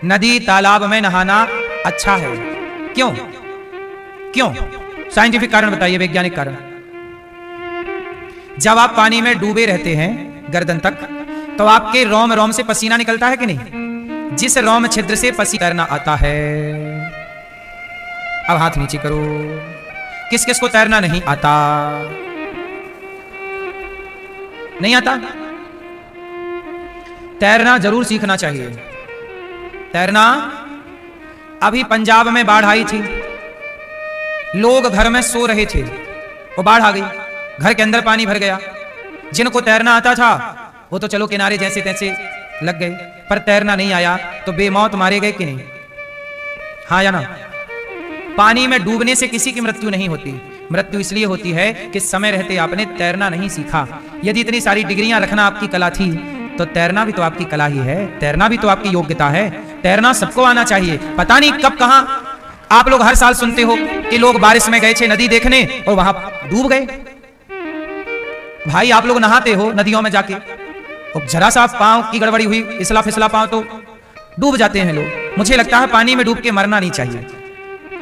नदी तालाब में नहाना अच्छा है। क्यों? क्यों? साइंटिफिक कारण बताइए, वैज्ञानिक कारण। जब आप पानी में डूबे रहते हैं गर्दन तक, तो आपके रोम रोम से पसीना निकलता है कि नहीं? जिस रोम छिद्र से पसीना तैरना आता है। अब हाथ नीचे करो। किस किस को तैरना नहीं आता? नहीं आता? तैरना जरूर सीखना चाहिए। तैरना, अभी पंजाब में बाढ़ आई थी, लोग घर में सो रहे थे, वो बाढ़ आ गई, घर के अंदर पानी भर गया। जिनको तैरना आता था वो तो चलो किनारे जैसे तैसे लग गए, पर तैरना नहीं आया तो बेमौत मारे गए कि नहीं? हाँ या ना? पानी में डूबने से किसी की मृत्यु नहीं होती। मृत्यु इसलिए होती है कि समय रहते आपने तैरना नहीं सीखा। यदि इतनी सारी डिग्रियां रखना आपकी कला थी तो तैरना भी तो आपकी कला ही है, तैरना भी तो आपकी योग्यता है। तैरना सबको आना चाहिए। पता नहीं कब कहां आप लोग हर साल सुनते हो कि लोग बारिश में गए थे नदी देखने और वहां डूब गए। भाई आप लोग नहाते हो नदियों में जाके, और जरा सा पांव की गड़बड़ी हुई, इसला फिसला पांव तो डूब जाते हैं लोग। मुझे लगता है पानी में डूब के मरना नहीं चाहिए।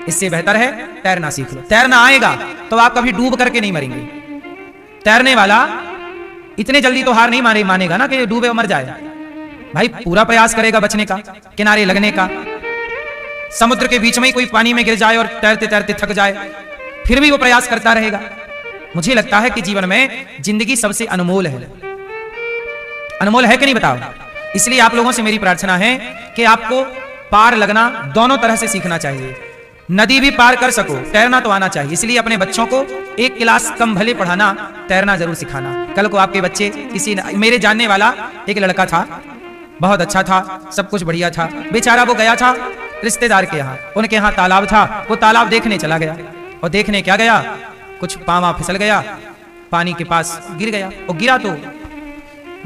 इससे बेहतर है तैरना सीख लो। तैरना आएगा तो आप कभी डूब करके नहीं मरेंगे। तैरने वाला इतने जल्दी तो हार नहीं मानेगा ना कि डूबे और मर जाए। भाई पूरा प्रयास करेगा बचने का, किनारे लगने का। समुद्र के बीच में ही कोई पानी में गिर जाए और तैरते तैरते थक जाए, फिर भी वो प्रयास करता रहेगा। मुझे लगता है कि जीवन में जिंदगी सबसे अनमोल है। अनमोल है कि नहीं बताओ? इसलिए आप लोगों से मेरी प्रार्थना है कि आपको पार लगना दोनों तरह से सीखना चाहिए। नदी भी पार कर सको, तैरना तो आना चाहिए। इसलिए अपने बच्चों को एक क्लास कम भले पढ़ाना, तैरना जरूर सिखाना। कल को आपके बच्चे मेरे जानने वाला एक लड़का था, बहुत अच्छा था, सब कुछ बढ़िया था। बेचारा वो गया था रिश्तेदार के यहाँ, उनके यहाँ तालाब था, वो तालाब देखने चला गया। और देखने क्या गया, कुछ पावा फिसल गया, पानी के पास गिर गया। और गिरा तो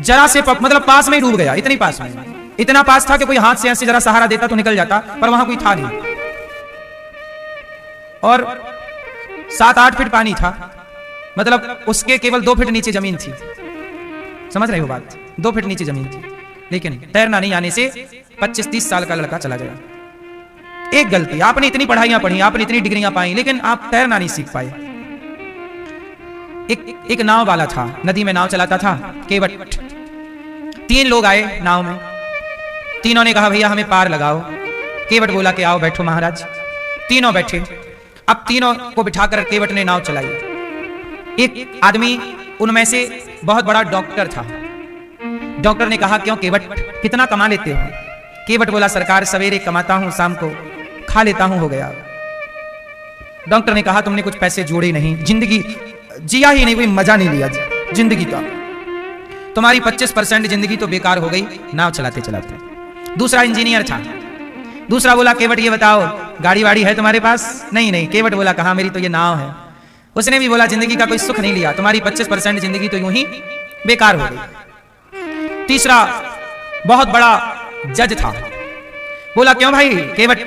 जरा से मतलब पास में ही डूब गया। इतनी पास में, इतना पास था कि कोई हाथ से ऐसे जरा सहारा देता तो निकल जाता, पर वहां कोई था नहीं। और 7-8 फीट पानी था, मतलब उसके केवल 2 फीट नीचे जमीन थी। समझ रहे हो बात? 2 फीट नीचे जमीन थी। लेकिन तैरना नहीं आने से 25-30 साल का लड़का चला गया। एक गलती, आपने इतनी पढ़ाइयां पढ़ी, आपने इतनी डिग्रियां पाई, लेकिन आप तैरना नहीं सीख पाए। एक नाव वाला था, नदी में नाव चलाता था, केवट। 3 लोग आए नाव में, तीनों ने कहा भैया हमें पार लगाओ। केवट बोला कि आओ बैठो महाराज। तीनों बैठे। अब तीनों को बिठाकर केवट ने नाव चलाई। एक आदमी उनमें से बहुत बड़ा डॉक्टर था। डॉक्टर ने कहा क्यों केवट, कितना कमा लेते हो? केवट बोला सरकार सवेरे कमाता हूं, शाम को खा लेता हूं, हो गया। डॉक्टर ने कहा तुमने कुछ पैसे जोड़े नहीं, जिंदगी जिया ही नहीं, कोई मजा नहीं लिया जिंदगी का, तुम्हारी 25% जिंदगी तो बेकार हो गई नाव चलाते चलाते। दूसरा इंजीनियर था। दूसरा बोला केवट ये बताओ गाड़ी वाड़ी है तुम्हारे पास? नहीं नहीं। केवट बोला कहां, मेरी तो ये नाव है। उसने भी बोला जिंदगी का कोई सुख नहीं लिया, तुम्हारी 25% जिंदगी तो यूं ही बेकार हो गई। तीसरा बहुत बड़ा जज था। बोला क्यों भाई केवट,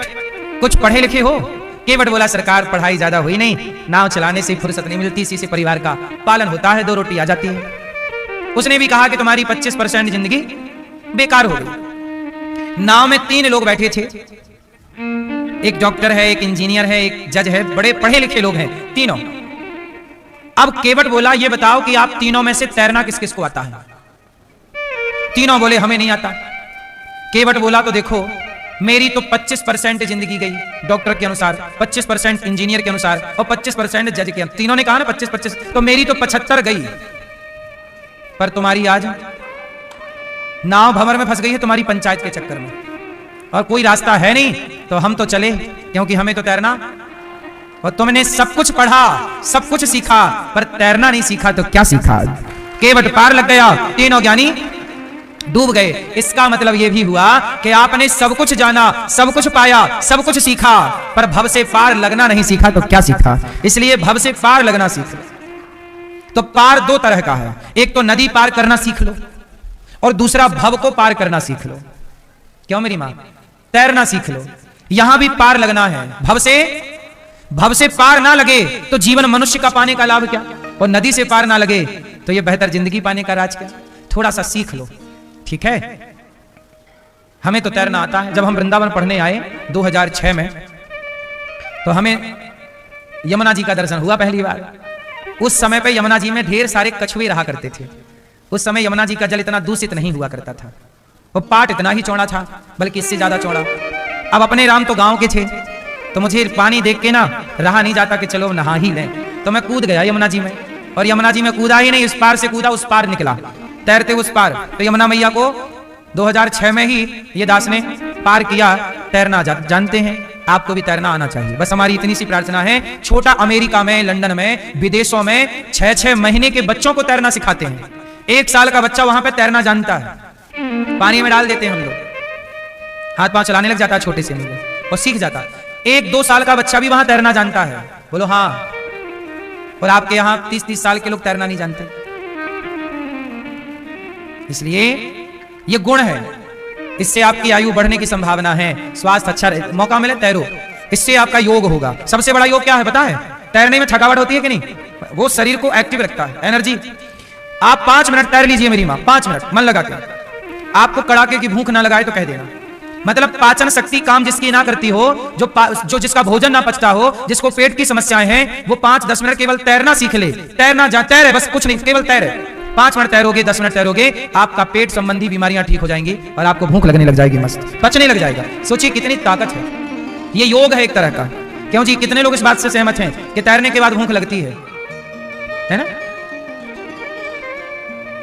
कुछ पढ़े लिखे हो? केवट बोला सरकार पढ़ाई ज्यादा हुई नहीं, नाव चलाने से फुर्सत नहीं मिलती, इसी से परिवार का पालन होता है, 2 रोटी आ जाती है। उसने भी कहा कि तुम्हारी 25% जिंदगी बेकार हो गई। नाव में 3 लोग बैठे थे, एक डॉक्टर है, एक इंजीनियर है, एक जज है, बड़े पढ़े लिखे लोग हैं तीनों। अब केवट बोला ये बताओ कि आप तीनों में से तैरना किस किस को आता है? तीनों बोले हमें नहीं आता। केवट बोला तो देखो मेरी तो 25% जिंदगी गई डॉक्टर के अनुसार, 25% इंजीनियर के अनुसार और 25% जज के। तीनों ने कहा ना 25-25, तो मेरी तो 75 गई। पर तुम्हारी आज नाव भंवर में फंस गई है तुम्हारी पंचायत के चक्कर में, और कोई रास्ता है नहीं, तो हम तो चले, क्योंकि हमें तो तैरना। और तुमने सब कुछ पढ़ा, सब कुछ सीखा, पर तैरना नहीं सीखा, तो क्या सीखा? केवट पार लग गया, तीनों ज्ञानी डूब गए। इसका मतलब यह भी हुआ कि आपने सब कुछ जाना, सब कुछ पाया, सब कुछ सीखा, पर भव से पार लगना नहीं सीखा, तो क्या सीखा? इसलिए भव से पार लगना सीख लो। तो पार 2 तरह का है, एक तो नदी पार करना सीख लो, और दूसरा भव को पार करना सीख लो। क्यों मेरी मां? तैरना सीख लो। यहां भी पार लगना है। भव से पार ना लगे तो जीवन मनुष्य का पाने का लाभ क्या? और नदी से पार ना लगे तो यह बेहतर जिंदगी पाने का राज क्या? थोड़ा सा सीख लो, ठीक है? हमें तो तैरना आता है। जब हम वृंदावन पढ़ने आए 2006 में, तो हमें यमुना जी का दर्शन हुआ पहली बार। उस समय पे यमुना जी में ढेर सारे कछुए रहा करते थे। उस समय यमुना जी का जल इतना दूषित नहीं हुआ करता था, वो पाट इतना ही चौड़ा था, बल्कि इससे ज्यादा चौड़ा। अब अपने राम तो गांव के थे, तो मुझे पानी देख के ना रहा नहीं जाता कि चलो नहा ही लें, तो मैं कूद गया यमुना जी में। और यमुना जी में कूदा ही नहीं, उस पार से कूदा उस पार निकला, तैरते उस पार। तो यमुना मैया को 2006 में ही ये दास ने पार किया। तैरना जानते हैं, आपको भी तैरना आना चाहिए। बस हमारी इतनी सी प्रार्थना है। छोटा अमेरिका में, लंदन में, विदेशों में 6-6 महीने के बच्चों को तैरना सिखाते हैं। 1 साल का बच्चा वहां पे तैरना जानता है, पानी में डाल देते हैं हम लोग, हाथ पांव चलाने लग जाता है छोटे से में और सीख जाता है। 1-2 साल का बच्चा भी वहां तैरना जानता है, बोलो हाँ। और आपके यहां 30-30 साल के लोग तैरना नहीं जानते। इसलिए ये गुण है, इससे आपकी आयु बढ़ने की संभावना है, स्वास्थ्य अच्छा रहे, मौका मिले तैरो, इससे आपका योग होगा। सबसे बड़ा योग क्या है पता है? तैरने में थकावट होती है कि नहीं? वो शरीर को एक्टिव रखता है, एनर्जी। आप 5 मिनट तैर लीजिए मेरी मां, 5 मिनट मन लगा के। आपको कड़ाके की भूख ना लगाए तो कह देना। मतलब पाचन शक्ति काम जिसकी ना करती हो, जो जिसका भोजन ना पचता हो, जिसको पेट की समस्याएं हैं, वो 5-10 मिनट केवल तैरना सीख ले। तैरना तैरे, बस कुछ नहीं, केवल तैरे। 5 मिनट तैरोगे, 10 मिनट तैरोगे, आपका पेट संबंधी बीमारियां ठीक हो जाएंगी और आपको भूख लगने लग जाएगी, मस्त पचने लग जाएगा। सोचिए कितनी ताकत है। ये योग है एक तरह का। क्यों जी? कितने लोग इस बात से सहमत हैं कि तैरने के बाद भूख लगती है ना?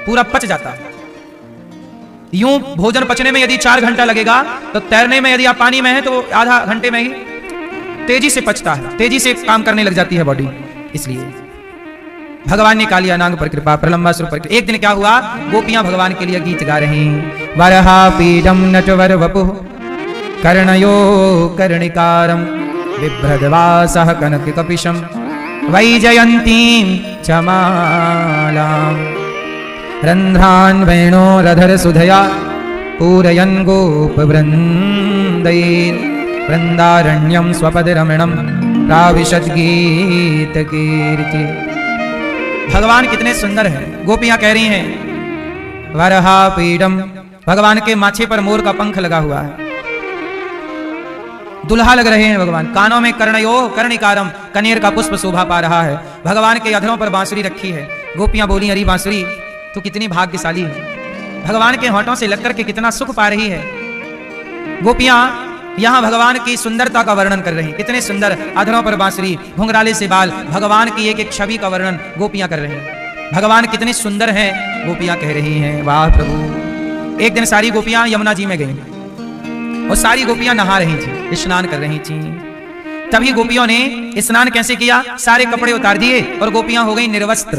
पूरा पच जाता है। यूं भोजन पचने में यदि 4 घंटा लगेगा, तो तैरने में यदि आप पानी में हैं तो आधा घंटे में ही तेजी से पचता है, तेजी से काम करने लग जाती है बॉडी। इसलिए भगवान ने कालिया नाग पर कृपा, प्रलंबासुर पर। एक दिन क्या हुआ, गोपियां भगवान के लिए गीत गा रही। वरहा पीडम नटवर वपुः कर्णयो कर्णिकारं बिभ्रद्वासः कनक कपिशं वैजयन्तीं चमालाम् रन्ध्रान् वेणोरधर सुधया पूरयन् गोपवृन्दैः वृन्दारण्यं स्वपदरमणं प्राविशद्गीतकीर्ति। भगवान कितने सुंदर हैं। गोपियां कह रही हैं वरहा पीडम, भगवान के माथे पर मोर का पंख लगा हुआ है, दुल्हा लग रहे हैं भगवान। कानों में कर्णयो कर्णिकारम, कनेर का पुष्प शोभा पा रहा है। भगवान के अधरों पर बांसुरी रखी है। गोपियां बोली अरे बांसुरी तो कितनी भाग्यशाली है, भगवान के होठों से लगकर के कितना सुख पा रही है। गोपियां यहां भगवान की सुंदरता का वर्णन कर रही हैं। कितने सुंदर, अधरों पर बांसुरी, घुंघराले से बाल, भगवान की एक एक छवि का वर्णन गोपियां कर रही हैं। भगवान कितने सुंदर हैं, गोपियां कह रही हैं वाह प्रभु। एक दिन सारी गोपियां यमुना जी में गईं और सारी गोपियां नहा रही थी, स्नान कर रही थी। तभी गोपियों ने स्नान कैसे किया, सारे कपड़े उतार दिए और गोपियां हो गई निर्वस्त्र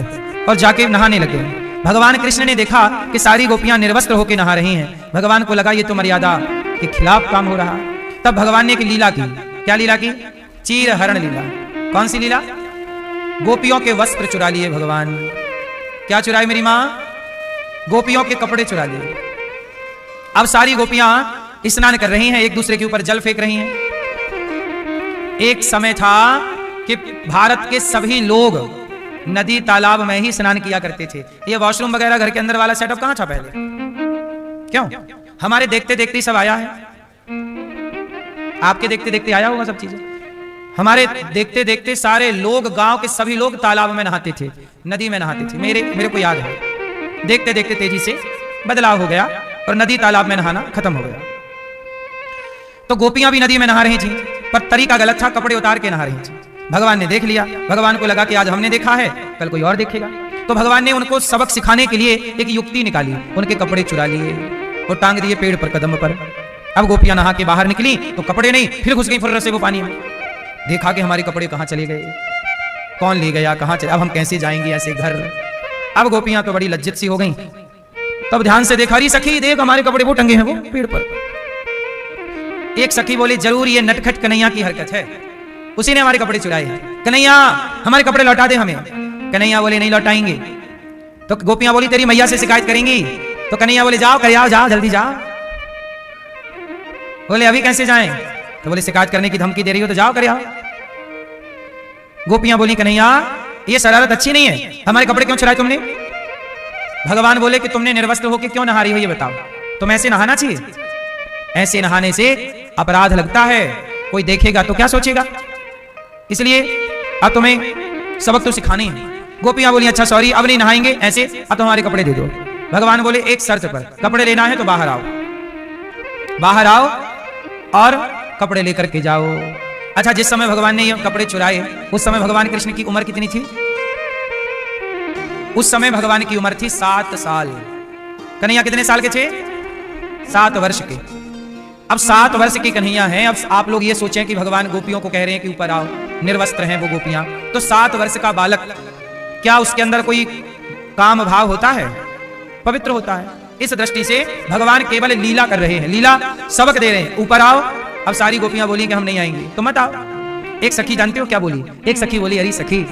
और जाके नहाने लगे। भगवान कृष्ण ने देखा कि सारी गोपियां निर्वस्त्र होकर नहा रही हैं। भगवान को लगा ये तो मर्यादा के खिलाफ काम हो रहा। तब भगवान ने एक लीला की। क्या लीला की? चीर हरण लीला। कौन सी लीला? गोपियों के वस्त्र चुरा लिए भगवान। क्या चुराए मेरी मां? गोपियों के कपड़े चुरा लिए। अब सारी गोपियां स्नान कर रही हैं, एक दूसरे के ऊपर जल फेंक रही हैं। एक समय था कि भारत के सभी लोग नदी तालाब में ही स्नान किया करते थे। ये वॉशरूम वगैरह घर के अंदर वाला सेटअप कहां था पहले? क्यों? हमारे देखते देखते ही सब आया है। आपके देखते देखते आया होगा सब चीजें। हमारे देखते देखते सारे लोग, गांव के सभी लोग तालाब में नहाते थे, नदी में नहाते थे। मेरे को याद है, देखते देखते तेजी से बदलाव हो गया और नदी तालाब में नहाना खत्म हो गया। तो गोपियां भी नदी में नहा रही थी, पर तरीका गलत था, कपड़े उतार के नहा रही थी। भगवान ने देख लिया। भगवान को लगा कि आज हमने देखा है, कल कोई और देखेगा। तो भगवान ने उनको सबक सिखाने के लिए एक युक्ति निकाली। उनके कपड़े चुरा लिए और टांग दिए पेड़ पर, कदम पर। अब गोपियां नहा के बाहर निकली तो कपड़े नहीं, फिर घुस गई फुर्र से वो पानी में। देखा कि हमारे कपड़े कहां चले गए, कौन ले गया, कहां चले, अब हम कैसे जाएंगे ऐसे घर। अब गोपियां तो बड़ी लज्जित सी हो गई। तब ध्यान से देखा, अरे सखी देख हमारे कपड़े वो टंगे हैं वो पेड़ पर। एक सखी बोली जरूर ये नटखट कन्हैया की हरकत है, उसी ने हमारे कपड़े चुराए हैं। कन्हैया हमारे कपड़े लौटा दे हमें। कन्हैया बोले नहीं लौटाएंगे। तो गोपियां बोली तेरी मैया से शिकायत करेंगी। तो कन्हैया बोले जाओ कर आओ, जाओ जल्दी जाओ। बोले अभी कैसे जाएं? तो बोले शिकायत करने की धमकी दे रही हो तो जाओ कर आओ। गोपियां बोली कन्हैया ये शरारत अच्छी नहीं है, हमारे कपड़े क्यों चुराए तुमने? भगवान बोले कि तुमने निर्वस्त्र होकर क्यों नहा रही हो ये बताओ, तुम ऐसे नहाना चाहिए? ऐसे नहाने से अपराध लगता है, कोई देखेगा तो क्या सोचेगा। इसलिए अब तुम्हें सबक तो सिखानी है। गोपियां बोली अच्छा सॉरी अब नहीं नहाएंगे ऐसे, अब तो हमारे कपड़े दे दो। भगवान बोले एक शर्त पर, कपड़े लेना है तो बाहर आओ, बाहर आओ और कपड़े लेकर के जाओ। अच्छा जिस समय भगवान ने ये कपड़े चुराए उस समय भगवान कृष्ण की उम्र कितनी थी? उस समय भगवान की उम्र थी 7 साल। कन्हैया कितने साल के थे? 7 वर्ष के। अब 7 वर्ष के कन्हैया हैं। अब आप लोग ये सोचें कि भगवान गोपियों को कह रहे हैं कि ऊपर आओ, निर्वस्त्र हैं वो गोपियां, तो 7 वर्ष का बालक क्या उसके अंदर कोई काम भाव होता है? पवित्र होता है। इस दृष्टि से भगवान केवल लीला कर रहे हैं, लीला सबक दे रहे हैं, ऊपर आओ। अब सारी गोपियां बोली कि हम नहीं आएंगे, तो मत आओ। एक सखी जानते हो क्या बोली? एक सखी बोली अरे सखी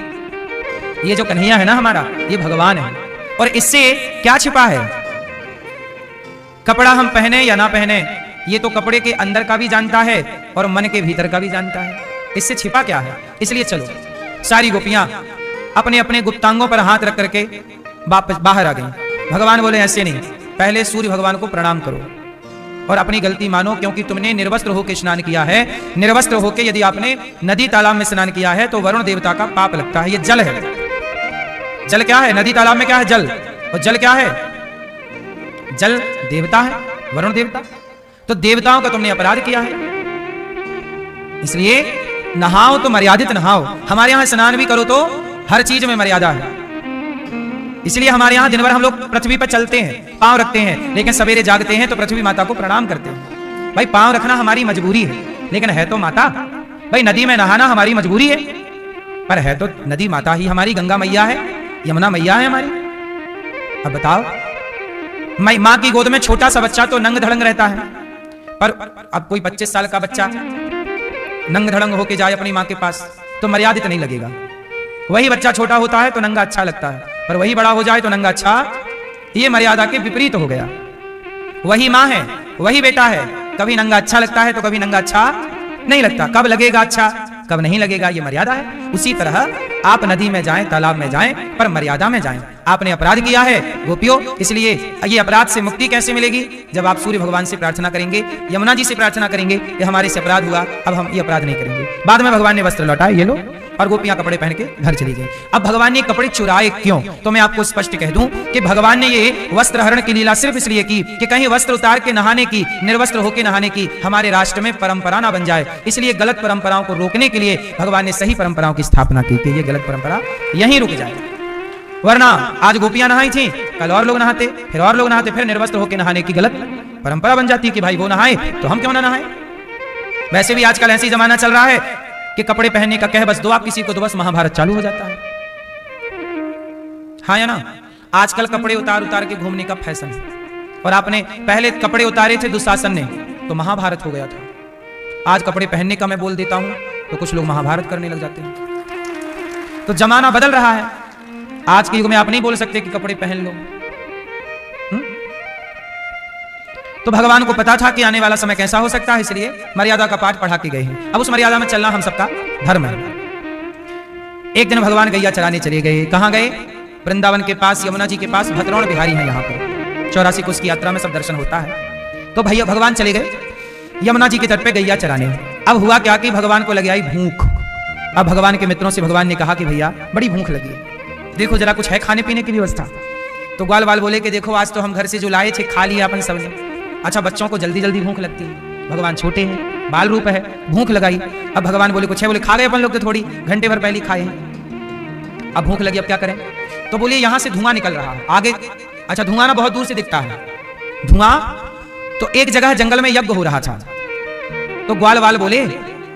ये जो कन्हैया है ना हमारा, ये भगवान है और इससे क्या छिपा है? कपड़ा हम पहने या ना पहने, ये तो कपड़े के अंदर का भी जानता है और मन के भीतर का भी जानता है, इससे छिपा क्या है? इसलिए चलो सारी गोपियां अपने अपने गुप्तांगों पर हाथ रख करके वापस बाहर आ गई। भगवान बोले ऐसे नहीं, पहले सूर्य भगवान को प्रणाम करो और अपनी गलती मानो, क्योंकि तुमने निर्वस्त्र होकर स्नान किया है। निर्वस्त्र होकर यदि आपने नदी तालाब में स्नान किया है तो वरुण देवता का पाप लगता है। ये जल है। जल क्या है? नदी तालाब में क्या है? जल। और जल क्या है? जल देवता है, वरुण देवता। तो देवताओं का तुमने अपराध किया है, इसलिए नहाओ तो मर्यादित नहाओ। हमारे यहां स्नान भी करो तो हर चीज में मर्यादा है। इसलिए हमारे यहां दिन भर हम लोग पृथ्वी पर चलते हैं, पांव रखते हैं, लेकिन सवेरे जागते हैं तो पृथ्वी माता को प्रणाम करते हैं। भाई पांव रखना हमारी मजबूरी है, लेकिन है तो माता। भाई नदी में नहाना हमारी मजबूरी है, पर है तो नदी माता ही हमारी, गंगा मैया है, यमुना मैया है हमारी। अब बताओ, माँ की गोद में छोटा सा बच्चा तो नंग धड़ंग रहता है, पर अब कोई 25 साल का बच्चा नंग धड़ंग होके जाए अपनी माँ के पास तो मर्यादित नहीं लगेगा। वही बच्चा छोटा होता है तो नंगा अच्छा लगता है, पर वही बड़ा हो जाए तो नंगा अच्छा, ये मर्यादा के विपरीत हो गया। वही माँ है, वही बेटा है, कभी नंगा अच्छा लगता है तो कभी नंगा अच्छा नहीं लगता। कब लगेगा अच्छा, कब नहीं लगेगा, ये मर्यादा है। उसी तरह आप नदी में जाएं, तालाब में जाएं, पर मर्यादा में जाएं। आपने अपराध किया है गोपियों, इसलिए ये अपराध से मुक्ति कैसे मिलेगी? जब आप सूर्य भगवान से प्रार्थना करेंगे, यमुना जी से प्रार्थना करेंगे कि हमारे से अपराध हुआ, अब हम ये अपराध नहीं करेंगे। बाद में भगवान ने वस्त्र लौटाए, ये लो, और गोपियां कपड़े पहन के घर चली गई। अब भगवान ने कपड़े चुराए क्यों? तो मैं आपको स्पष्ट कह दूं कि भगवान ने ये वस्त्र हरण की लीला सिर्फ इसलिए की कि कहीं वस्त्र उतार के नहाने की, निर्वस्त्र होकर नहाने की हमारे राष्ट्र में परंपरा ना बन जाए। इसलिए गलत परंपराओं को रोकने के लिए भगवान ने सही परंपराओं की स्थापना की कि ये गलत परंपरा यहीं रुक जाए। वरना आज गोपियां नहाई थी, कल और लोग नहाते, फिर और लोग नहाते, फिर निर्वस्त्र होकर नहाने की गलत परंपरा बन जाती कि भाई वो नहाए तो हम क्यों ना नहाए। वैसे भी आजकल ऐसी जमाना चल रहा है कि कपड़े पहनने का कह बस दो आप किसी को तो बस महाभारत चालू हो जाता है। हाँ या ना? आजकल कपड़े उतार उतार के घूमने का फैशन है, और आपने पहले कपड़े उतारे थे दुशासन ने तो महाभारत हो गया था। आज कपड़े पहनने का मैं बोल देता हूं तो कुछ लोग महाभारत करने लग जाते हैं। तो जमाना बदल रहा है। आज के युग में आप नहीं बोल सकते कि कपड़े पहन लो। तो भगवान को पता था कि आने वाला समय कैसा हो सकता है, इसलिए मर्यादा का पाठ पढ़ा के गए हैं। अब उस मर्यादा में चलना हम सबका धर्म है। एक दिन भगवान गैया चराने चले गए। कहां गए? वृंदावन के पास, यमुना जी के पास भद्रौण बिहारी है, यहाँ पर 84 कोस की यात्रा में सब दर्शन होता है। तो भैया भगवान चले गए यमुना जी के तट पे गैया चराने। अब हुआ क्या कि भगवान को लगी आई भूख। अब भगवान के मित्रों से भगवान ने कहा कि भैया बड़ी भूख लगी है, देखो जरा कुछ है खाने पीने की व्यवस्था। तो ग्वाल वाल बोले कि देखो आज तो हम घर से जो लाए थे खा लिया अपन सबने। अच्छा बच्चों को जल्दी जल्दी भूख लगती है, भगवान छोटे हैं, बाल रूप है, भूख लगाई। अब भगवान बोले कुछ है? बोले खा गए अपन लोग तो थोड़ी घंटे भर पहले खाए हैं, अब भूख लगी, अब क्या करें? तो बोले यहां से धुआं निकल रहा है आगे। अच्छा धुआं ना बहुत दूर से दिखता है धुआं, तो एक जगह जंगल में यज्ञ हो रहा था। तो ग्वाल वाल बोले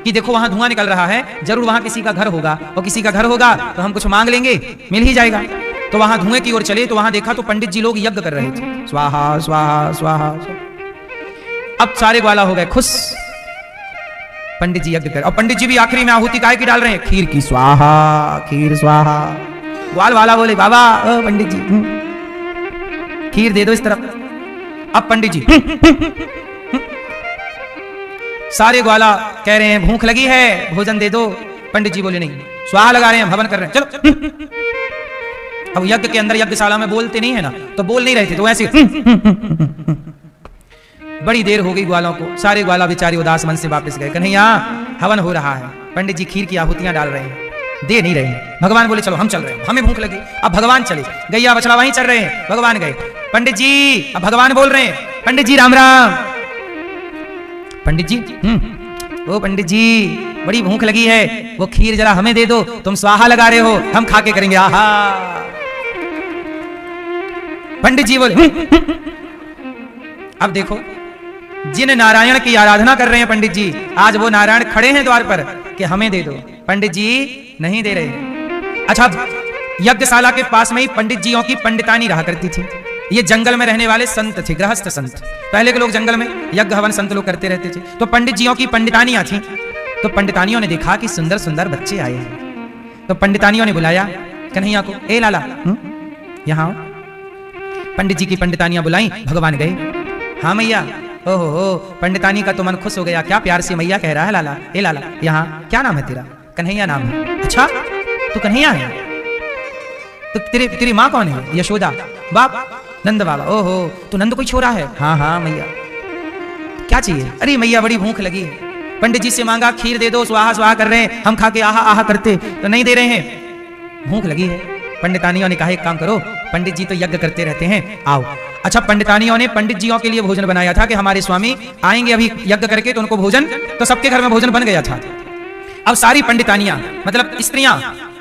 कि देखो वहां धुआं निकल रहा है, जरूर वहां किसी का घर होगा, और किसी का घर होगा तो हम कुछ मांग लेंगे, मिल ही जाएगा। तो वहां धुएं की ओर चले तो वहां देखा तो पंडित जी लोग यज्ञ कर रहे थे, स्वाहा स्वाहा स्वाहा। अब सारे ग्वाला हो गए खुश, पंडित जी यज्ञ कर, और पंडित जी भी आखिरी में आहुति काय की डाल रहे हैं? खीर की, स्वाहा खीर स्वाहा। ग्वाल वाला बोले बाबा पंडित जी खीर दे दो इस तरफ। अब पंडित जी सारे ग्वाला कह रहे हैं भूख लगी है, भोजन दे दो। पंडित जी बोले नहीं, स्वाहा लगा रहे हैं, हवन कर रहे हैं, चलो। अब यज्ञ के अंदर यज्ञशाला में बोलते नहीं है ना, तो बोल नहीं रहे थे, तो ऐसे बड़ी देर हो गई ग्वालों को, सारे ग्वाला बेचारे उदास मन से वापस गए। कन्हैया हवन हो रहा है, पंडित जी खीर की आहुतियां डाल रहे हैं, दे नहीं रहे हैं। भगवान बोले चलो हम चल रहे हैं, हमें भूख लगी। अब भगवान चले, गैया बछड़ा वहीं चल रहे हैं, भगवान गए। पंडित जी, अब भगवान बोल रहे हैं, पंडित जी राम राम। पंडित जी ओ पंडित जी बड़ी भूख लगी है, वो खीर जरा हमें दे दो, तुम स्वाहा लगा रहे हो, हम खा के करेंगे आहा। पंडित जी बोले अब देखो, जिन नारायण की आराधना कर रहे हैं पंडित जी, आज वो नारायण खड़े हैं द्वार पर कि हमें दे दो। पंडित जी नहीं दे रहे। अच्छा, यज्ञशाला के पास में ही पंडित जियों की पंडितानी रहा करती थी। ये जंगल में रहने वाले संत थे, गृहस्थ संत। पहले के लोग जंगल में यज्ञ हवन संत लोग करते रहते थे, तो पंडित जियों की पंडितानियां थी। तो पंडितानियों ने देखा कि सुंदर सुंदर बच्चे आए हैं, तो पंडितानियों ने बुलाया कन्हैया को, ए लाला यहाँ। पंडित जी की पंडितानियां बुलाई, भगवान गए। हाँ मैया, ओहो पंडितानी का तो मन खुश हो गया, क्या प्यार से मैया कह रहा है, लाला ए लाला यहाँ, क्या नाम है तेरा? कन्हैया नाम है। अच्छा तू कन्हैया है, तो तेरी माँ कौन है? यशोदा। बाप नंद बाबा। ओहो तू नंद कोई छोरा है? हाँ हाँ मैया। क्या चाहिए? अरे मैया बड़ी भूख लगी है, पंडित जी से मांगा खीर दे दो, स्वाहा स्वाहा कर रहे हैं, हम खा के आहा आहा करते तो नहीं दे रहे हैं, भूख लगी है। पंडितानियों ने कहा एक काम करो, पंडित जी तो यज्ञ करते रहते हैं, आओ। अच्छा, पंडितानियों ने पंडित जियों के लिए भोजन बनाया था कि हमारे स्वामी आएंगे अभी यज्ञ करके, तो उनको भोजन, तो सबके घर में भोजन बन गया था। अब सारी पंडितानियां मतलब स्त्रियां,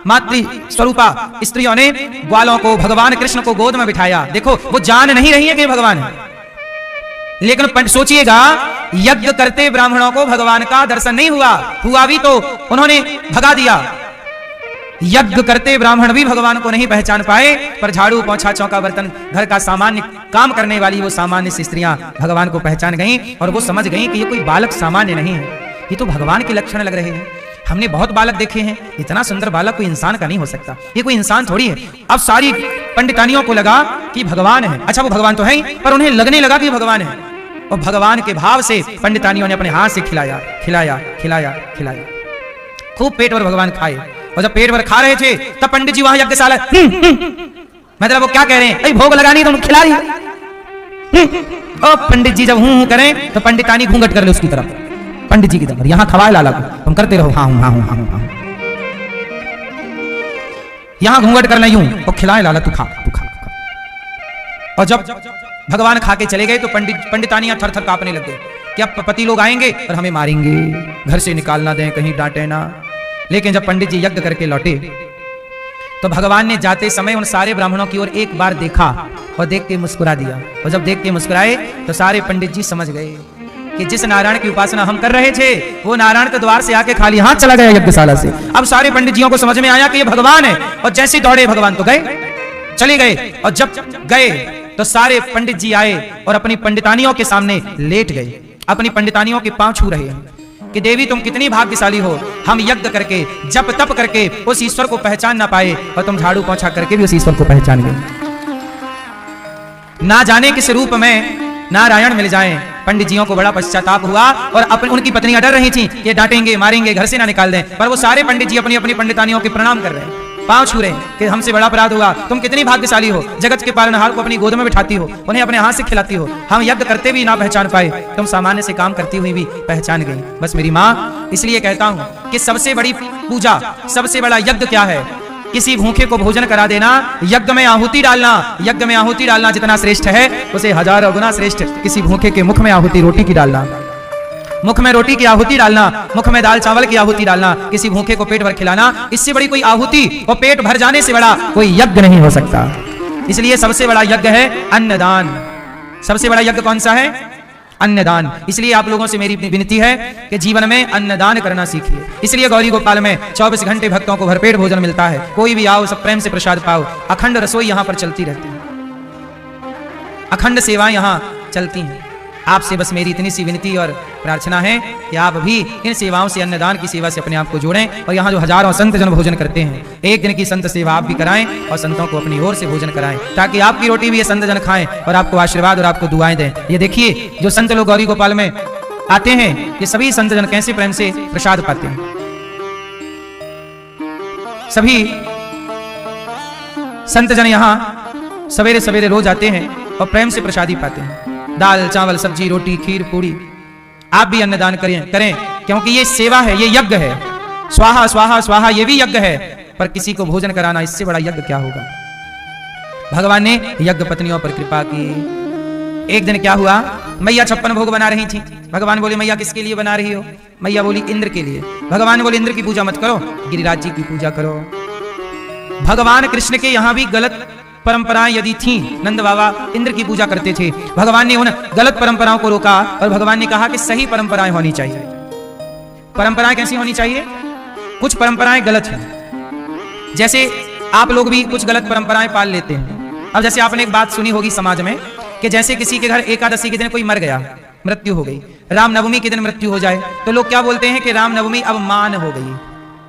मातृ स्वरूपा स्त्रियों ने ग्वालों को, भगवान कृष्ण को गोद में बिठाया। देखो वो जान नहीं रही है कि भगवान है, लेकिन सोचिएगा यज्ञ करते ब्राह्मणों को भगवान का दर्शन नहीं हुआ, हुआ भी तो उन्होंने भगा दिया। यज्ञ करते ब्राह्मण भी भगवान को नहीं पहचान पाए, पर झाड़ू पोंछा चौका बर्तन घर का सामान्य काम करने वाली वो सामान्य सी स्त्रियां भगवान को पहचान गईं, और वो समझ गईं कि ये कोई बालक सामान्य नहीं है, ये तो भगवान के लक्षण लग रहे हैं। हमने बहुत बालक देखे हैं, इतना सुंदर बालक कोई इंसान का नहीं हो सकता, ये कोई इंसान थोड़ी है। अब सारी पंडितानियों को लगा कि भगवान है। अच्छा वो भगवान तो है ही, पर उन्हें लगने लगा कि भगवान है, और भगवान के भाव से पंडितानियों ने अपने हाथ से खिलाया खिलाया खिलाया खिलाया, खूब पेट भर भगवान खाए। और जब पेट भर खा रहे थे तब पंडित जी वहां यज्ञशाला मतलब वो क्या कह रहे हैं, भोग लगानी तो खिला रही। और पंडित जी जब हूं करें तो पंडितानी घूंघट कर ले उसकी तरफ, पंडित जी की तरफ, यहां खवाए लाला को, तुम करते रहो हाँ हूं हाँ हूं हाँ हूं हाँ। यहां घूंघट कर ले यूं, और खिलाए लाला तू खा तू खा। और जब भगवान खा के चले गए तो पंडितानियां थर थर कांपने लग गए कि अब पति लोग आएंगे और हमें मारेंगे, घर से निकालना दें, कहीं डांटे ना। लेकिन जब पंडित जी यज्ञ करके लौटे तो भगवान ने जाते समय उन सारे ब्राह्मणों की ओर एक बार देखा और देख के मुस्कुरा दिया। और जब देख के मुस्कुराए तो सारे पंडित जी समझ गए कि जिस नारायण की उपासना हम कर रहे थे वो नारायण तो द्वार से आके खाली हाथ चला गया यज्ञशाला से। अब सारे पंडित जियों को समझ में आया कि ये भगवान है, और जैसे दौड़े भगवान तो गए, चले गए। और जब गए तो सारे पंडित जी आए और अपनी पंडितानियों के सामने लेट गए, अपनी पंडितानियों के पांव छू रहे हैं कि देवी तुम कितनी भाग्यशाली हो, हम यज्ञ करके जप तप करके उस ईश्वर को पहचान ना पाए, और तुम झाड़ू पोंछा करके भी उस ईश्वर को पहचान गए। ना जाने किस रूप में नारायण मिल जाएं। पंडित जियों को बड़ा पश्चाताप हुआ, और उनकी पत्नियां डर रही थी ये डांटेंगे मारेंगे, घर से ना निकाल दें। पर वो सारे पंडित जी अपनी अपनी पंडितानियों के प्रणाम कर रहे हैं, पांव छू रहे हैं कि हमसे बड़ा अपराध हुआ, तुम कितनी भाग्यशाली हो, जगत के पालनहार को अपनी गोद में बिठाती हो, उन्हें अपने हाथ से खिलाती हो, हम यज्ञ करते भी ना पहचान पाए, तुम सामान्य से काम करती हुई भी पहचान गई। बस मेरी माँ, इसलिए कहता हूं कि सबसे बड़ी पूजा, सबसे बड़ा यज्ञ क्या है? किसी भूखे को भोजन करा देना, यज्ञ में आहुति डालना। यज्ञ में आहुति डालना जितना श्रेष्ठ है उसे हजारों गुना श्रेष्ठ किसी भूखे के मुख में आहुति रोटी की डालना, मुख में रोटी की आहुति डालना, मुख में दाल चावल की आहुति डालना, किसी भूखे को पेट भर खिलाना, इससे बड़ी कोई आहुति और पेट भर जाने से बड़ा कोई यज्ञ नहीं हो सकता। इसलिए सबसे बड़ा यज्ञ है अन्नदान। सबसे बड़ा यज्ञ कौन सा है? अन्नदान। इसलिए आप लोगों से मेरी विनती है कि जीवन में अन्नदान करना सीखिए। इसलिए गौरी गोपाल में 24 घंटे भक्तों को भरपेट भोजन मिलता है। कोई भी आओ, सब प्रेम से प्रसाद पाओ। अखंड रसोई यहाँ पर चलती रहती है, अखंड सेवा यहाँ चलती हैं। आपसे बस मेरी इतनी सी विनती और प्रार्थना है कि आप भी इन सेवाओं से, अन्नदान की सेवा से अपने आप को जोड़ें। और यहाँ जो हजारों संत जन भोजन करते हैं, एक दिन की संत सेवा आप भी कराएं और संतों को अपनी ओर से भोजन कराएं, ताकि आपकी रोटी भी ये संत जन खाएं और आपको आशीर्वाद और आपको दुआएं दें। ये देखिए जो संत लोग गौरी गोपाल में आते हैं, ये सभी संत जन कैसे प्रेम से प्रसाद पाते हैं। सभी संत जन यहाँ सवेरे सवेरे रोज आते हैं और प्रेम से प्रसादी पाते हैं। दाल चावल सब्जी रोटी खीर पूड़ी। आप भी अन्नदान करें क्योंकि ये सेवा है, ये यज्ञ है। स्वाहा स्वाहा स्वाहा ये भी यज्ञ है, पर किसी को भोजन कराना इससे बड़ा यज्ञ क्या होगा। भगवान ने यज्ञ पत्नियों पर कृपा की। एक दिन क्या हुआ, मैया 56 भोग बना रही थी। भगवान बोले मैया किसके लिए बना रही हो। मैया बोली इंद्र के लिए। भगवान बोले इंद्र की पूजा मत करो, गिरिराज जी की पूजा करो। भगवान कृष्ण के यहां भी गलत परंपराएं यदि थी, नंद बाबा इंद्र की पूजा करते थे। भगवान ने उन गलत परंपराओं को रोका और भगवान ने कहा कि सही परंपराएं होनी चाहिए। परंपराएं कैसी होनी चाहिए। कुछ परंपराएं गलत हैं, जैसे आप लोग भी कुछ गलत परंपराएं पाल लेते हैं। अब जैसे आपने एक बात सुनी होगी समाज में कि जैसे किसी के घर एकादशी के दिन कोई मर गया, मृत्यु हो गई, रामनवमी के दिन मृत्यु हो जाए, तो लोग क्या बोलते हैं कि रामनवमी अब मान हो गई।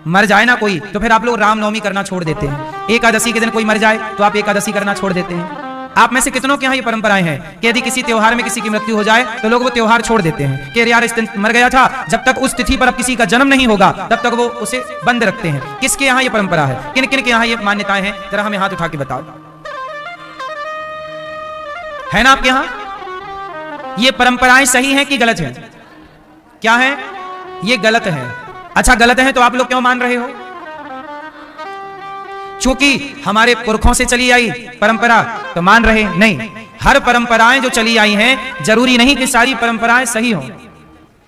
मर जाए ना कोई तो फिर आप लोग रामनवमी करना छोड़ देते हैं। एकादशी के दिन कोई मर जाए तो आप एकादशी करना छोड़ देते हैं। आप में से कितनों के यहाँ ये परंपराएं हैं कि यदि किसी त्योहार में किसी की मृत्यु हो जाए तो लोग वो त्योहार छोड़ देते हैं कि यार इस दिन मर गया था, जब तक उस तिथि पर अब किसी का जन्म नहीं होगा तब तक वो उसे बंद रखते हैं। किसके यहाँ ये परंपरा है, किन किन के यहाँ ये मान्यताएं हैं, जरा हमें हाथ उठा के बताओ। है ना आपके यहाँ ये परंपराएं सही हैं कि गलत हैं। क्या है, ये गलत है। अच्छा गलत है तो आप लोग क्यों मान रहे हो। चूंकि हमारे पुरखों से चली आई परंपरा तो मान रहे नहीं। हर परंपराएं जो चली आई हैं जरूरी नहीं कि सारी परंपराएं सही हों,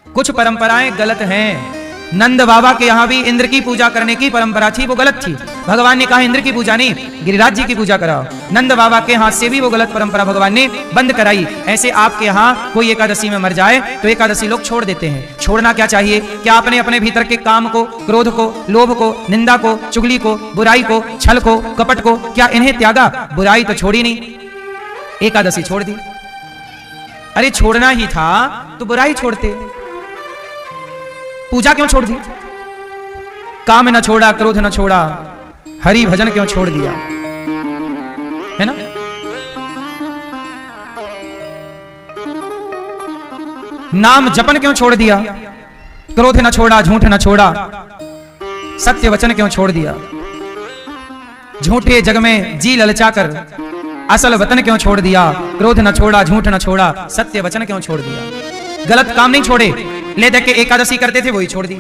कुछ परंपराएं गलत हैं। नंद बाबा के यहां भी इंद्र की पूजा करने की परंपरा थी, वो गलत थी। भगवान ने कहा इंद्र की पूजा नहीं, गिरिराज जी की पूजा कराओ। नंद बाबा के हाथ से भी वो गलत परंपरा भगवान ने बंद कराई। ऐसे आपके यहाँ कोई एकादशी में मर जाए तो एकादशी लोग छोड़ देते हैं। छोड़ना क्या चाहिए, क्या आपने अपने भीतर के काम को, क्रोध को, लोभ को, निंदा को, चुगली को, बुराई को, छल को, कपट को, क्या इन्हें त्यागा। बुराई तो छोड़ी नहीं, एकादशी छोड़ दी। अरे छोड़ना ही था तो बुराई छोड़ते, पूजा क्यों छोड़ दी। काम न छोड़ा, क्रोध न छोड़ा, हरि भजन क्यों छोड़ दिया, है ना। नाम जपन क्यों छोड़ दिया, क्रोध न छोड़ा, झूठ न छोड़ा, सत्य वचन क्यों छोड़ दिया। झूठे जग में जी ललचा कर असल वतन क्यों छोड़ दिया। क्रोध न छोड़ा, झूठ न छोड़ा, सत्य वचन क्यों छोड़ दिया। गलत काम नहीं छोड़े, ले देख के एकादशी करते थे वही छोड़ दी।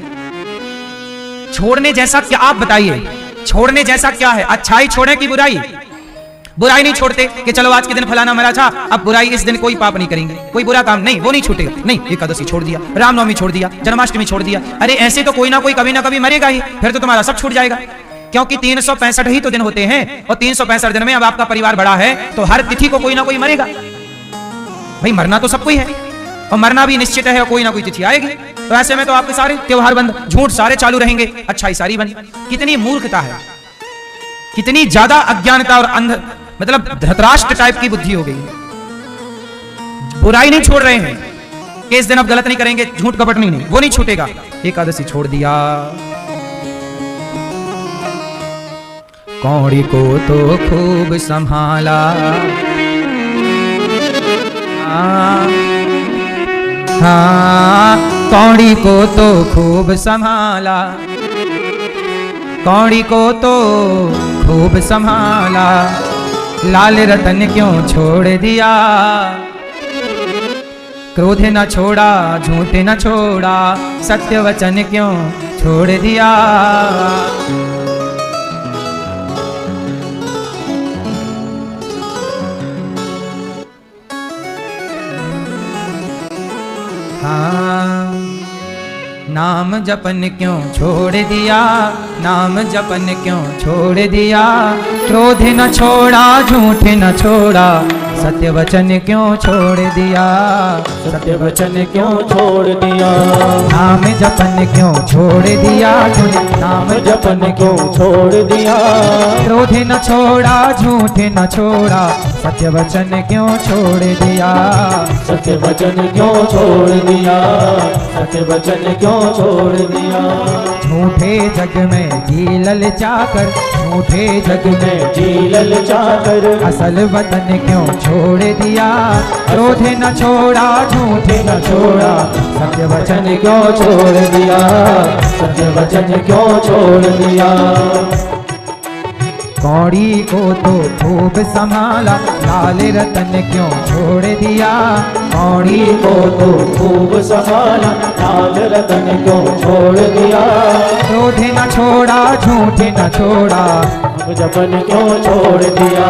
छोड़ने जैसा क्या, आप बताइए छोड़ने जैसा क्या है। अच्छाई छोड़े कि बुराई। बुराई नहीं छोड़ते कि चलो आज के दिन फलाना मरा था, अब बुराई इस दिन कोई पाप नहीं करेंगे, कोई बुरा काम नहीं, वो नहीं छूटेगा। नहीं, एकादशी छोड़ दिया, रामनवमी छोड़ दिया, जन्माष्टमी छोड़ दिया। अरे ऐसे तो कोई ना कोई कभी ना कभी मरेगा ही, फिर तो तुम्हारा सब छूट जाएगा। क्योंकि 365 ही तो दिन होते हैं और 365 दिन में अब आपका परिवार बड़ा है तो हर तिथि को कोई ना कोई मरेगा। भाई मरना तो सबको ही है और मरना भी निश्चित है और कोई ना कोई तिथि आएगी। तो ऐसे में तो आपके सारे त्योहार बंद, झूठ सारे चालू रहेंगे, अच्छाई सारी बंद। कितनी मूर्खता है, कितनी ज्यादा अज्ञानता और अंध मतलब धृतराष्ट्र टाइप की बुद्धि हो गई। बुराई नहीं छोड़ रहे हैं कि इस दिन अब गलत नहीं करेंगे, झूठ कपट नहीं, वो नहीं छूटेगा। एकादशी छोड़ दिया। कौड़ी को तो खूब संभाला, हाँ कौड़ी को तो खूब संभाला, कौड़ी को तो खूब संभाला, लाल रतन क्यों छोड़ दिया। क्रोध न छोड़ा, झूठ न छोड़ा, सत्य वचन क्यों छोड़ दिया। नाम जपन क्यों छोड़ दिया, नाम जपन क्यों छोड़ दिया। क्रोध न छोड़ा, झूठ न छोड़ा, सत्य वचन क्यों छोड़ दिया। सत्य वचन क्यों छोड़ दिया। नाम जपन क्यों छोड़ दिया, नाम जपन क्यों छोड़ दिया। क्रोध न छोड़ा, झूठ न छोड़ा, सत्य वचन क्यों छोड़ दिया। सत्य वचन क्यों छोड़ दिया, सत्य वचन क्यों छोड़ दिया। झूठे जग में जी ललचाकर, झूठे जग में जी ललचाकर, असल वतन क्यों छोड़ दिया। क्रोध न छोड़ा, झूठ न छोड़ा, सत्य वचन क्यों छोड़ दिया। सत्य वचन क्यों छोड़ दिया। कौड़ी को तो खूब संभाला, लाल रतन क्यों छोड़ दिया। कौड़ी को तो खूब संभाला, लाल रतन क्यों छोड़ दिया। क्रोध न छोड़ा, झूठ न छोड़ा, जपन क्यों छोड़ दिया।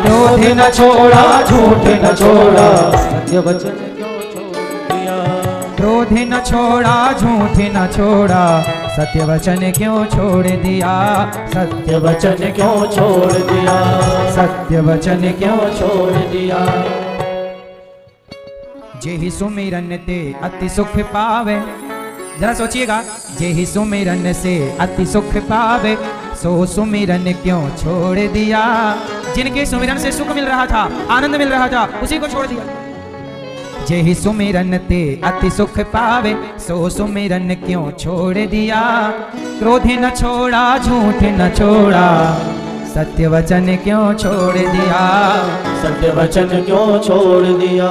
क्रोध न छोड़ा, झूठ न छोड़ा, सत्य वचन क्यों छोड़ दिया। क्रोध न छोड़ा, झूठ न छोड़ा, सत्य वचन क्यों छोड़ दिया। सत्य वचन क्यों छोड़ दिया। सत्य वचन क्यों छोड़ दिया। जेहि सुमिरन ते अति सुख पावे, जरा सोचिएगा, जेहि सुमिरन से अति सुख पावे, सो सुमिरन क्यों छोड़ दिया। जिनके सुमिरन से सुख मिल रहा था, आनंद मिल रहा था, उसी को छोड़ दिया। जेहि सुमिरन ते अति सुख पावे, सो सुमिरन क्यों छोड़ दिया। क्रोध न छोड़ा, झूठ न छोड़ा, सत्य वचन क्यों छोड़ दिया। सत्य वचन क्यों छोड़ दिया।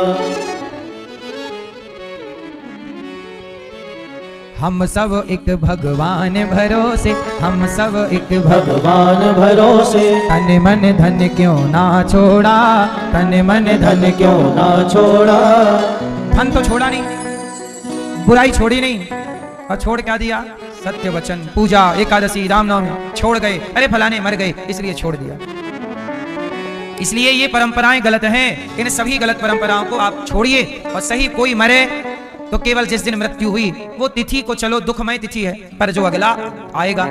हम सब एक भगवान भरोसे, हम सब एक भगवान भरोसे, तन मन धन क्यों ना छोड़ा। तन मन धन क्यों ना छोड़ा। धन तो छोड़ा नहीं, बुराई छोड़ी नहीं, और छोड़ क्या दिया। सत्य वचन, पूजा, एकादशी, रामनवमी छोड़ गए। अरे फलाने मर गए इसलिए छोड़ दिया। इसलिए ये परंपराएं गलत हैं। इन सभी गलत परंपराओं को आप छोड़िए और सही कोई मरे तो केवल जिस दिन मृत्यु हुई वो तिथि को, चलो दुखमय तिथि है, पर जो अगला आएगा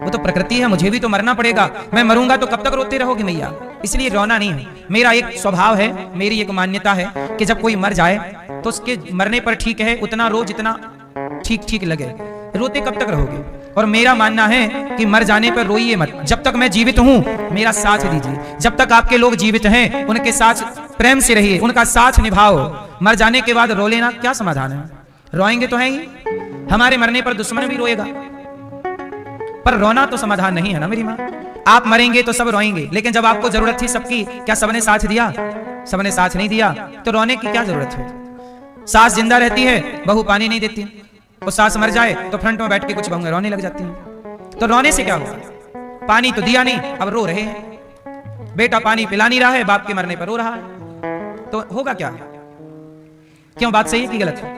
वो तो प्रकृति है, मुझे भी तो मरना पड़ेगा। मैं मरूंगा तो कब तक रोते रहोगे मैया। इसलिए रोना नहीं है। मेरा एक स्वभाव है, मेरी एक मान्यता है कि जब कोई मर जाए तो उसके मरने पर ठीक है उतना रो जितना ठीक ठीक लगे। रोते कब तक रहोगे। और मेरा मानना है कि मर जाने पर रोइए मत। जब तक मैं जीवित हूं मेरा साथ दीजिए। जब तक आपके लोग जीवित हैं उनके साथ प्रेम से रहिए, उनका साथ निभाओ। मर जाने के बाद रो लेना क्या समाधान है। रोएंगे तो है ही, हमारे मरने पर दुश्मन भी रोएगा, पर रोना तो समाधान नहीं है ना मेरी माँ। आप मरेंगे तो सब रोएंगे, लेकिन जब आपको जरूरत थी सबकी, क्या सबने साथ दिया। सबने साथ नहीं दिया तो रोने की क्या जरूरत है। सास जिंदा रहती है, बहू पानी नहीं देती, वो सास मर जाए तो फ्रंट में बैठ के कुछ बहुएं रोने लग जाती हैं। तो रोने से क्या होगा। पानी तो दिया नहीं, अब रो रहे हैं। बेटा पानी पिला नहीं रहा है, बाप के मरने पर रो रहा है, तो होगा क्या। क्यों, बात सही है कि गलत है।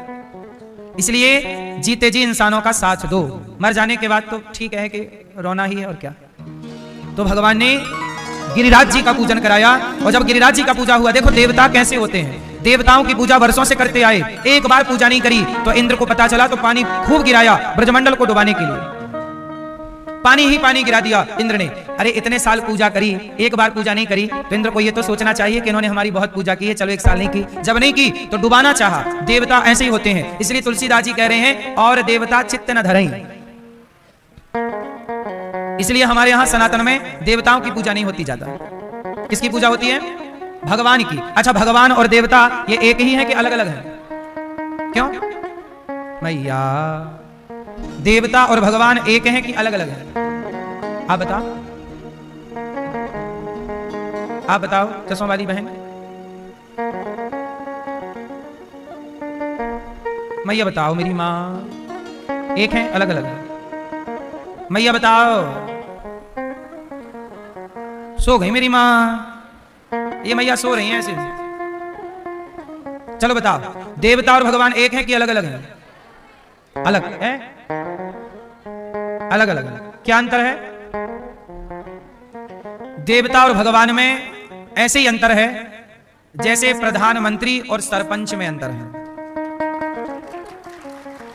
इसलिए जीते जी इंसानों का साथ दो, मर जाने के बाद तो ठीक है कि रोना ही है और क्या। तो भगवान ने गिरिराज जी का पूजन कराया, और जब गिरिराज जी का पूजा हुआ, देखो देवता कैसे होते हैं। देवताओं की पूजा वर्षों से करते आए, एक बार पूजा नहीं करी तो इंद्र को पता चला तो पानी खूब गिराया ब्रजमंडल को डुबाने के लिए। पानी ही पानी गिरा दिया इंद्र ने। अरे इतने साल पूजा करी, एक बार पूजा नहीं करी तो इंद्र को ये तो सोचना चाहिए कि इन्होंने हमारी बहुत पूजा की है, चलो एक साल नहीं की। जब नहीं की तो डुबाना चाहा। देवता ऐसे ही होते हैं। इसलिए तुलसीदास जी कह रहे हैं, और देवता चित्त न धरई। इसलिए हमारे यहां सनातन में देवताओं की पूजा नहीं होती ज्यादा। किसकी पूजा होती है, भगवान की। अच्छा, भगवान और देवता ये एक ही है कि अलग अलग है। क्यों मैया, देवता और भगवान एक हैं कि अलग अलग हैं। आप बताओ, आप बताओ चश्मा वाली बहन, मैया बताओ मेरी माँ, एक है अलग अलग है। मैया बताओ, सो गई मेरी माँ, ये मैया सो रही हैं ऐसे। चलो बताओ, देवता और भगवान एक है कि अलग अलग है। अलग है, अलग अलग है। क्या अंतर है। देवता और भगवान में ऐसे ही अंतर है जैसे प्रधानमंत्री और सरपंच में अंतर है।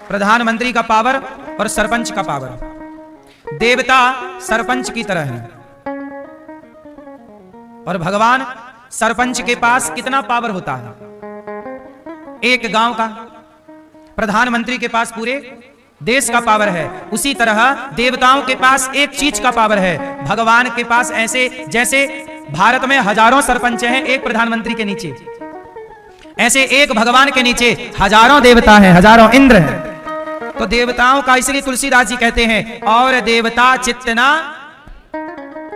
प्रधानमंत्री का पावर और सरपंच का पावर। देवता सरपंच की तरह है और भगवान सरपंच के पास कितना पावर होता है, एक गांव का। प्रधानमंत्री के पास पूरे देश का पावर है। उसी तरह देवताओं के पास एक चीज का पावर है। भगवान के पास ऐसे जैसे भारत में हजारों सरपंच हैं एक प्रधानमंत्री के नीचे, ऐसे एक भगवान के नीचे हजारों देवता हैं, हजारों इंद्र हैं। तो देवताओं का, इसलिए तुलसीदास जी कहते हैं, और देवता चित्त ना।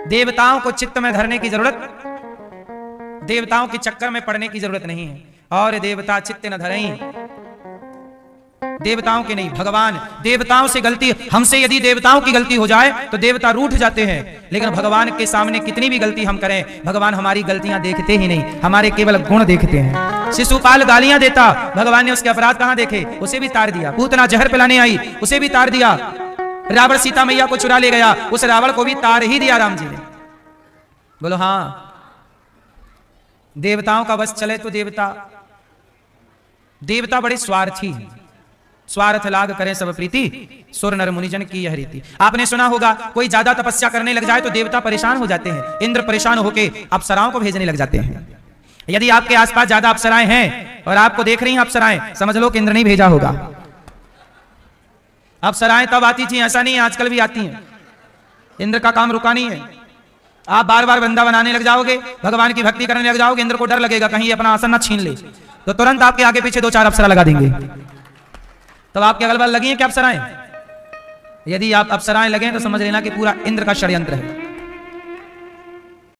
देवताओं को चित्त में धरने की जरूरत, देवताओं के चक्कर में पड़ने की जरूरत नहीं है। और देवता चित्त न धरई, देवताओं के नहीं, भगवान। देवताओं से गलती, हमसे यदि देवताओं की गलती हो जाए तो देवता रूठ जाते हैं, लेकिन भगवान के सामने कितनी भी गलती हम करें, भगवान हमारी गलतियां देखते ही नहीं, हमारे केवल गुण देखते हैं। शिशुपाल गालियां देता, भगवान ने उसके अपराध कहां देखे, उसे भी तार दिया। पूतना जहर पिलाने आई, उसे भी तार दिया। रावण सीता मैया को चुरा ले गया, उस रावण को भी तार ही दिया राम जी ने। बोलो हां, देवताओं का बस चले तो देवता बड़े स्वार्थी हैं। स्वार्थ लाग करें सब प्रीति, सुर नर मुनिजन की यह रीति। आपने सुना होगा कोई ज्यादा तपस्या करने लग जाए तो देवता परेशान हो जाते हैं, इंद्र परेशान होके अप्सराओं को भेजने लग जाते हैं। यदि आपके आसपास ज्यादा अप्सराएं हैं और आपको देख रही हैं अप्सराएं, समझ लो कि इंद्र नहीं भेजा होगा। अप्सराएं तब आती थी, ऐसा नहीं है, आजकल भी आती हैं। इंद्र का काम रुका नहीं है। आप बार बार बंदा बनाने लग जाओगे, भगवान की भक्ति करने लग जाओगे, इंद्र को डर लगेगा कहीं अपना आसन ना छीन ले, तो तुरंत आपके आगे पीछे 2-4 अप्सरा लगा देंगे। तब आपके अगल बगल लगी हैं क्या अप्सराएं? यदि आप अप्सराएं लगे तो समझ लेना कि पूरा इंद्र का षड्यंत्र है।